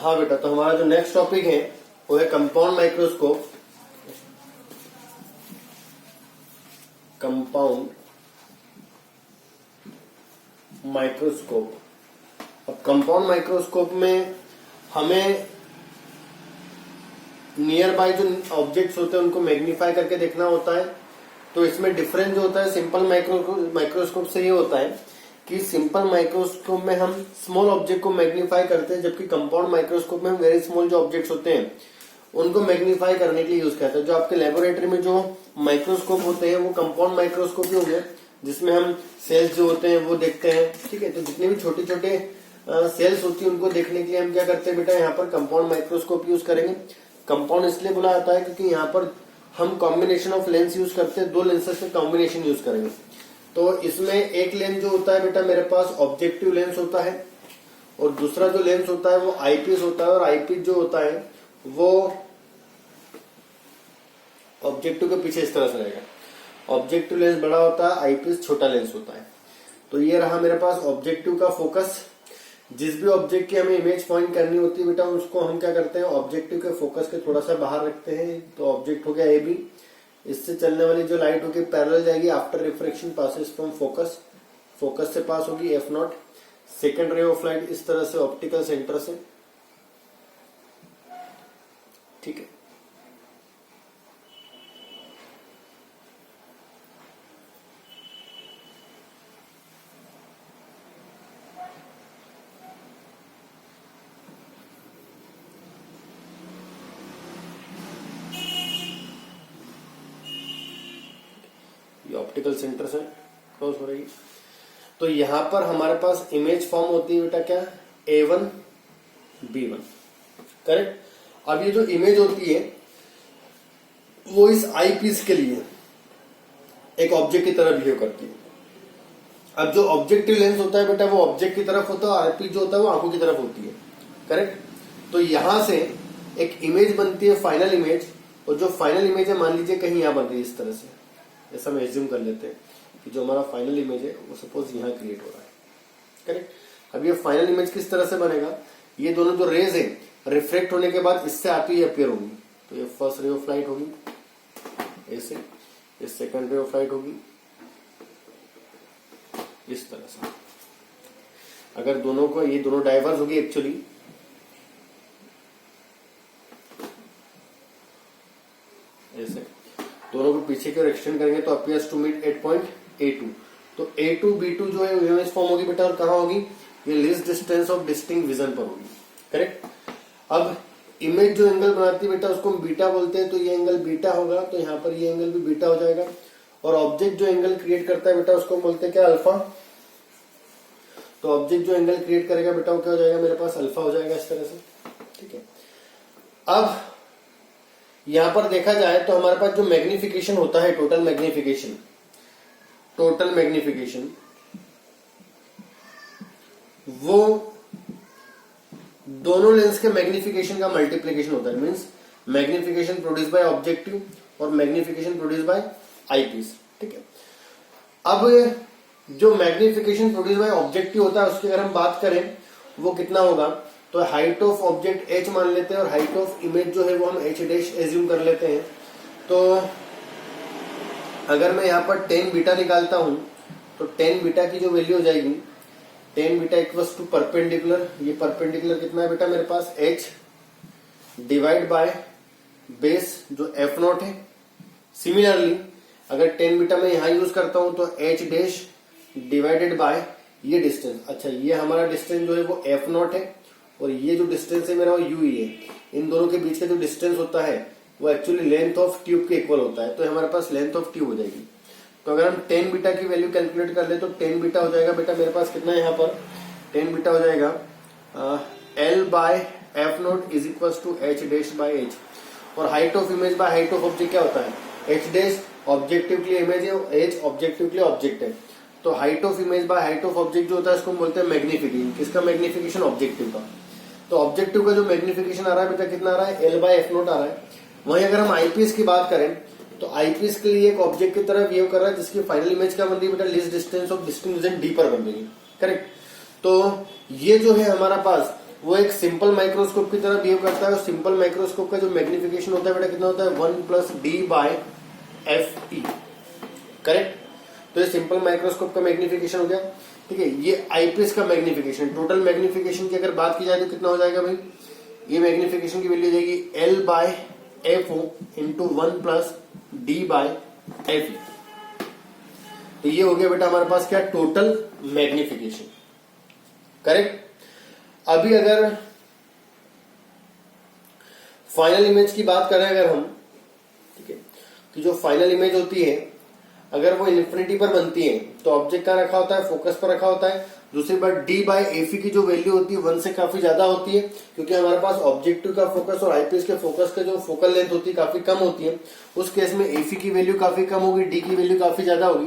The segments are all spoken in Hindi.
हाँ बेटा, तो हमारा जो नेक्स्ट टॉपिक है वो है कंपाउंड माइक्रोस्कोप। Compound microscope. अब कंपाउंड माइक्रोस्कोप में हमें नियर बाय जो ऑब्जेक्ट्स होते हैं उनको मैग्नीफाई करके देखना होता है। तो इसमें डिफरेंस जो होता है सिंपल माइक्रोस्कोप से ये होता है कि सिंपल माइक्रोस्कोप में हम स्मॉल ऑब्जेक्ट को मैग्नीफाई करते हैं, जबकि कंपाउंड माइक्रोस्कोप में हम वेरी स्मॉल जो ऑब्जेक्ट्स होते हैं उनको मैग्नीफाई करने के लिए यूज करते हैं। जो आपके लेबोरेटरी में जो माइक्रोस्कोप होते हैं वो कंपाउंड माइक्रोस्कोप ही हो गए, जिसमें हम सेल्स जो होते हैं वो देखते हैं। ठीक है, तो जितने भी छोटे छोटे सेल्स होती है उनको देखने के लिए हम क्या करते हैं बेटा, यहाँ पर कंपाउंड माइक्रोस्कोप यूज करेंगे। कंपाउंड इसलिए बोला जाता है क्योंकि यहाँ पर हम कॉम्बिनेशन ऑफ लेंस यूज करते हैं, दो लेंसेज से कॉम्बिनेशन यूज करेंगे। तो इसमें एक लेंस जो होता है बेटा मेरे पास ऑब्जेक्टिव लेंस होता है, और दूसरा जो लेंस होता है वो आईपीस होता है, और आईपीस जो होता है वो ऑब्जेक्टिव के पीछे इस तरह से रहेगा। ऑब्जेक्टिव लेंस बड़ा होता है, आईपीस छोटा लेंस होता है। तो ये रहा मेरे पास ऑब्जेक्टिव का फोकस। जिस भी ऑब्जेक्ट की हमें इमेज पॉइंट करनी होती है बेटा उसको हम क्या करते हैं, ऑब्जेक्टिव के फोकस के थोड़ा सा बाहर रखते हैं। तो ऑब्जेक्ट हो गया ए बी, इससे चलने वाली जो लाइट होगी पैरेलल जाएगी after refraction passes from focus, focus से पास होगी F not. Second ray of light इस तरह से ऑप्टिकल सेंटर से, ठीक है। ऑप्टिकल सेंटर से क्रॉस हो रही। तो यहां पर हमारे पास इमेज फॉर्म होती है बेटा क्या, A1 B1, करेक्ट। अब ये जो इमेज होती है वो इस आई पीस के लिए एक ऑब्जेक्ट की तरह बिहेव करती है। अब जो ऑब्जेक्टिव लेंस होता है बेटा वो ऑब्जेक्ट की तरफ होता है, और आईपीस जो होता है वो आंखों की तरफ होती है, करेक्ट। तो यहां से एक इमेज बनती है, फाइनल इमेज, और जो फाइनल इमेज है मान लीजिए कहीं यहां बन रही है इस तरह से, ऐसा हम एज्यूम कर लेते हैं कि जो हमारा फाइनल इमेज है वो सपोज यहाँ क्रिएट हो रहा है, करेक्ट। अब ये फाइनल इमेज किस तरह से बनेगा, ये दोनों जो रेज है रिफ्लेक्ट होने के बाद इससे आती हुई अपीयर होगी। तो ये फर्स्ट रे ऑफ लाइट होगी ऐसे, ये सेकंड रे ऑफ लाइट होगी इस तरह से। अगर दोनों को, ये दोनों डाइवर्स होगी एक्चुअली, ऐसे दोनों को पीछे की ओर एक्सटेंड करेंगे तो appears to meet at point A2। तो A2 B2 जो है इमेज फॉर्म होगी बेटा, और कहां होगी, ये least distance of distinct vision पर होगी, करेक्ट। अब इमेज जो एंगल बनाती है बेटा उसको हम बीटा बोलते हैं, तो ये एंगल बीटा होगा, तो यहाँ पर ये एंगल भी बीटा हो जाएगा। और ऑब्जेक्ट जो एंगल क्रिएट करता है बेटा उसको हम बोलते हैं क्या, अल्फा। तो ऑब्जेक्ट जो एंगल क्रिएट करेगा बेटा वो क्या हो जाएगा, मेरे पास अल्फा हो जाएगा इस तरह से, ठीक है। अब यहां पर देखा जाए तो हमारे पास जो मैग्निफिकेशन होता है, टोटल मैग्निफिकेशन वो दोनों लेंस के मैग्निफिकेशन का मल्टीप्लीकेशन होता है। Means magnification produce by objective और मैग्निफिकेशन प्रोड्यूस बाय आईपीस, ठीक है। अब जो मैग्निफिकेशन प्रोड्यूस बाय ऑब्जेक्टिव होता है उसकी अगर हम बात करें वो कितना होगा, तो हाइट ऑफ ऑब्जेक्ट h मान लेते हैं, और हाइट ऑफ इमेज जो है वो हम h डैश एज्यूम कर लेते हैं। तो अगर मैं यहाँ पर 10 बीटा निकालता हूं तो 10 बीटा की जो वैल्यू हो जाएगी, 10 बीटा इक्वल्स टू परपेंडिकुलर, ये परपेंडिकुलर कितना है बेटा मेरे पास, h डिवाइड बाय बेस जो f नॉट है। सिमिलरली अगर 10 बीटा मैं यहाँ यूज करता हूं तो h डैश डिवाइडेड बाय ये डिस्टेंस। अच्छा, ये हमारा डिस्टेंस जो है वो f नॉट है, और ये जो डिस्टेंस है मेरा वो u ही है। इन दोनों के बीच का जो डिस्टेंस होता है वो एक्चुअली लेंथ ऑफ ट्यूब के इक्वल होता है, तो हमारे पास लेंथ ऑफ ट्यूब हो जाएगी। तो अगर हम 10 बीटा की वैल्यू कैलकुलेट कर ले तो 10 बीटा हो जाएगा बेटा मेरे पास कितना है, यहाँ पर 10 बीटा हो जाएगा L by f naught is equal to h dash by h। और height of image by height of object क्या होता है, h डैश ऑब्जेक्टिव के लिए इमेज है और h ऑब्जेक्टिव के लिए ऑब्जेक्ट है। तो height of image by height of object जो होता है उसको हम बोलते हैं मैग्निफिकेशन। किसका मैग्निफिकेशन, ऑब्जेक्टिव का। तो ऑब्जेक्टिव का जो मैग्निफिकेशन आ रहा है बेटा कितना आ रहा है, L बाय एफ नोट आ रहा है। वहीं अगर हम आईपीएस की बात करें तो आईपीएस के लिए एक ऑब्जेक्ट की तरह बिहेव कर रहा है जिसकी फाइनल इमेज क्या बन रही है बेटा, least distance of distinct vision D पर बन रही है, करेक्ट। तो ये जो है हमारा पास वो एक सिंपल माइक्रोस्कोप की तरह बिहेव करता है। और सिंपल माइक्रोस्कोप का जो मैग्निफिकेशन होता है बेटा कितना होता है 1+D/FE। करेक्ट। तो ये सिंपल माइक्रोस्कोप का मैग्निफिकेशन हो गया। ठीक है, ये आईपीएस का मैग्निफिकेशन। टोटल मैग्निफिकेशन की अगर बात की जाए तो कितना हो जाएगा भाई, ये मैग्निफिकेशन की वैल्यू हो जाएगी L/FO इंटू 1+D/FE। तो ये हो गया बेटा हमारे पास क्या, टोटल मैग्निफिकेशन। करेक्ट। अभी अगर फाइनल इमेज की बात करें अगर हम, ठीक है, कि जो फाइनल इमेज होती है अगर वो इन्फिनिटी पर बनती है तो ऑब्जेक्ट कहाँ रखा होता है, फोकस पर रखा होता है। दूसरी बात D/FE की जो वैल्यू होती है 1 से काफी ज्यादा होती है, क्योंकि हमारे पास ऑब्जेक्टिव का फोकस और आईपीएस के फोकस का जो फोकल लेंथ होती है काफी कम होती है। उस केस में FE की वैल्यू काफी कम होगी, D की वैल्यू काफी ज्यादा होगी,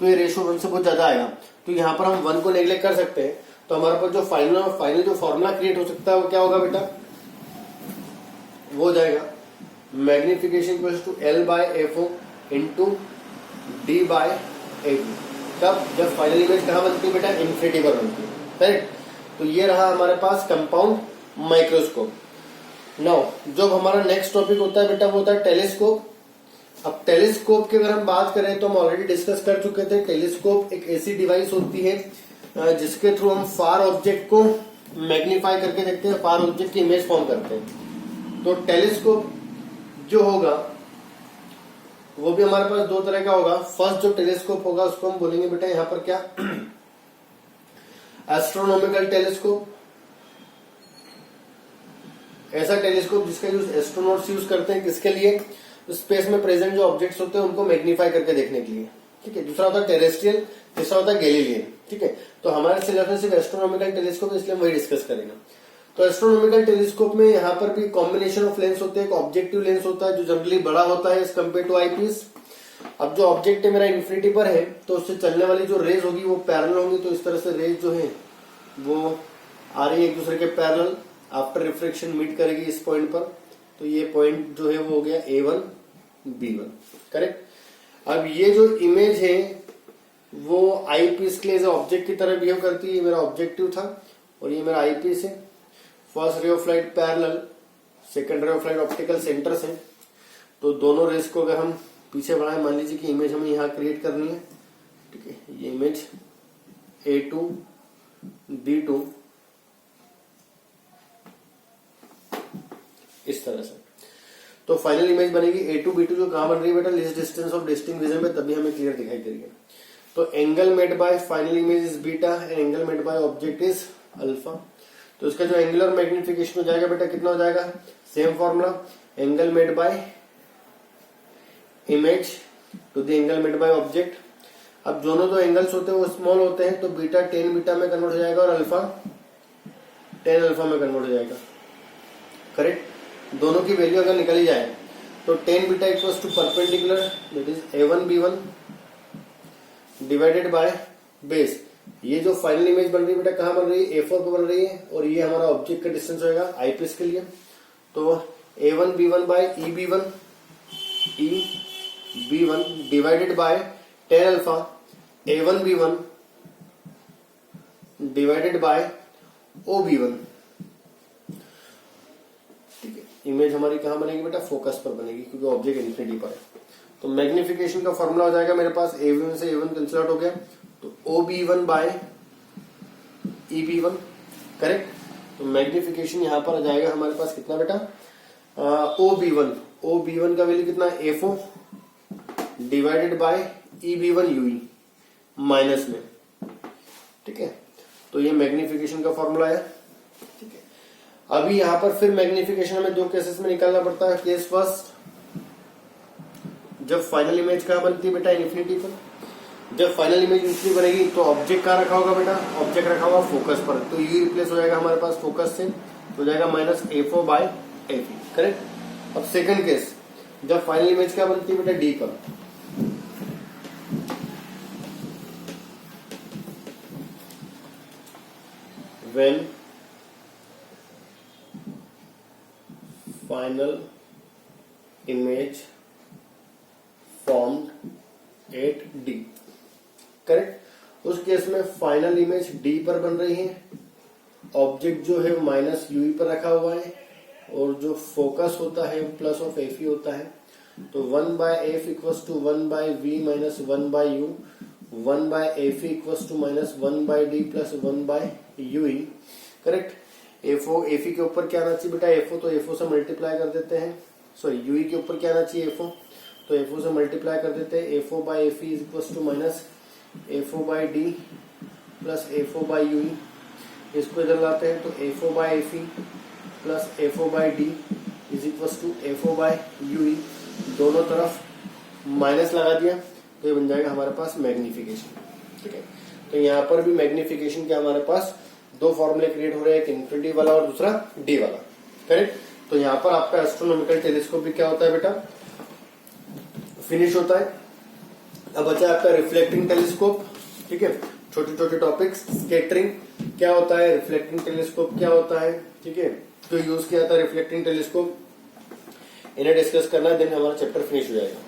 तो ये रेशो 1 से बहुत ज्यादा आएगा। तो यहाँ पर हम 1 को नेग्लेक्ट कर सकते हैं। तो हमारे पास जो फाइनल जो फॉर्मूला क्रिएट हो सकता है वो क्या होगा बेटा, वो हो जाएगा magnification equals to L/FO into D/FE। तब जब फाइनल इमेज कहाँ बनती है बेटा, इन्फिनिटी पर बनती है। करेक्ट। तो ये रहा हमारे पास कंपाउंड माइक्रोस्कोप। नाउ जब हमारा नेक्स्ट टॉपिक होता है बेटा वो होता है टेलीस्कोप। अब टेलीस्कोप की अगर हम बात करें तो हम ऑलरेडी डिस्कस कर चुके थे। टेलीस्कोप एक ऐसी डिवाइस होती है जिसके थ्रू हम फार ऑब्जेक्ट को मैग्नीफाई करके देखते हैं, फार ऑब्जेक्ट की इमेज फॉर्म करते हैं। तो टेलीस्कोप जो होगा वो भी हमारे पास दो तरह का होगा। फर्स्ट जो टेलीस्कोप होगा उसको हम बोलेंगे बेटा यहाँ पर क्या, एस्ट्रोनॉमिकल टेलीस्कोप। ऐसा टेलीस्कोप जिसका यूज एस्ट्रोनॉट्स यूज करते हैं, किसके लिए, स्पेस में प्रेजेंट जो ऑब्जेक्ट्स होते हैं उनको मैग्नीफाई करके देखने के लिए। ठीक है। दूसरा होता है टेरेस्ट्रियल, तीसरा होता है गैलीलियन। ठीक है। तो हमारे सिलेबस में सिर्फ एस्ट्रोनॉमिकल टेलीस्कोप, इसलिए हम वही डिस्कस करेंगे। तो एस्ट्रोनॉमिकल टेलीस्कोप में यहाँ पर भी कॉम्बिनेशन ऑफ लेंस होते हैं। एक ऑब्जेक्टिव लेंस होता है जो जनरली बड़ा होता है एज कम्पेयर टू आईपीस। अब जो ऑब्जेक्ट है मेरा इन्फिनिटी पर है तो उससे चलने वाली जो रेज होगी वो पैरेलल होंगी। तो इस तरह से रेज जो है वो आ रही है एक दूसरे के पैरेलल, आफ्टर रिफ्लेक्शन मीट करेगी इस पॉइंट पर। तो ये पॉइंट जो है वो हो गया A1 B1। करेक्ट। अब ये जो इमेज है वो आईपीस के लिए ऑब्जेक्ट की तरह बिहेव करती है। ये मेरा ऑब्जेक्टिव था और ये मेरा आईपीस है। First ray of light parallel, second ray of light optical centre से। तो दोनों रेस को अगर हम पीछे बढ़ाएं, मान लीजिए कि इमेज हमें यहाँ क्रिएट करनी है। ठीक है। ये इमेज A2 B2 इस तरह से। तो फाइनल इमेज बनेगी A2 B2 जो कहां बन रही है बेटा, least distance of distinct vision में, तभी हमें क्लियर दिखाई दे रही है। तो angle made bye final image is beta and angle made by object is alpha. तो इसका जो एंगुलर मैग्निफिकेशन हो जाएगा बेटा कितना हो जाएगा, same formula, angle made by image to the angle made by object. अब दोनों जो एंगल्स होते हैं वो स्मॉल होते हैं, तो बीटा 10 बीटा में कन्वर्ट हो जाएगा और अल्फा 10 अल्फा में कन्वर्ट हो जाएगा। करेक्ट। दोनों की वैल्यू अगर निकली जाए तो 10 beta equals to perpendicular that is A1 B1 divided by base. ये जो फाइनल इमेज बन रही है बेटा कहां बन रही है, A4 पे बन रही है और ये हमारा ऑब्जेक्ट का डिस्टेंस होगा आईपीएस के लिए। तो A1 B1 by EB1 divided by 10 alpha A1 B1 divided by OB1। ठीक है। इमेज हमारी कहां बनेगी बेटा, फोकस पर बनेगी क्योंकि ऑब्जेक्ट इन्फिनिटी पर है। तो मैग्निफिकेशन का फॉर्मूला हो जाएगा मेरे पास A1 से A1 कैंसिल आउट हो गया, तो OB1 बाय EB1। करेक्ट। तो मैग्निफिकेशन यहां पर आ जाएगा हमारे पास कितना बेटा, OB1 का वैल्यू कितना, A4 divided by EB1 UE minus में। ठीक है। तो ये मैग्निफिकेशन का फॉर्मूला है। ठीक है। अभी यहां पर फिर मैग्निफिकेशन हमें दो केसेस में निकालना पड़ता है। केस फर्स्ट, जब फाइनल इमेज कहां बनती है बेटा, इन्फिनिटी पर। जब फाइनल इमेज इन्फिनिटी बनेगी तो ऑब्जेक्ट कहां रखा होगा बेटा, ऑब्जेक्ट रखा होगा फोकस पर। तो यू रिप्लेस हो जाएगा हमारे पास फोकस से, तो हो जाएगा minus A4 by AP। Correct. अब सेकंड केस, जब फाइनल इमेज क्या बनती है बेटा, डी पर। When final image formed at D। Correct. उस केस में फाइनल इमेज डी पर बन रही है ऑब्जेक्ट जो है माइनस यूई पर रखा हुआ है और जो फोकस होता है प्लस ऑफ एफ होता है। तो 1/f equals to 1/v minus 1/u, 1/af equals to minus 1/d plus 1/ue। Correct. F o f e के ऊपर क्या आना चाहिए बेटा, एफओ, तो एफओ से मल्टीप्लाई कर देते हैं। सॉरी, यूई के ऊपर क्या आना चाहिए, एफओ, तो एफओ से मल्टीप्लाई कर देते हैं। FO by F is equals to minus FO by D plus FO by UE. इसको इधर लाते हैं तो FO by F plus FO by D is equals to FO by UE. दोनों तरफ माइनस लगा दिया तो ये बन जाएगा हमारे पास मैग्निफिकेशन। ठीक है, तो यहाँ पर भी मैग्निफिकेशन के हमारे पास दो फॉर्मूले क्रिएट हो रहे हैं, एक इन्फिनिटी वाला और दूसरा डी वाला। करेक्ट। तो यहाँ पर आपका एस्ट्रोनॉमिकल टेलीस्कोप भी क्या होता है बेटा, फिनिश होता है। अब बचा आपका रिफ्लेक्टिंग टेलीस्कोप। ठीक है, छोटे छोटे टॉपिक्स, स्कैटरिंग क्या होता है, रिफ्लेक्टिंग टेलीस्कोप क्या होता है, ठीक है, तो यूज किया था रिफ्लेक्टिंग टेलीस्कोप, इन्हें डिस्कस करना है, देन हमारा चैप्टर फिनिश हो जाएगा।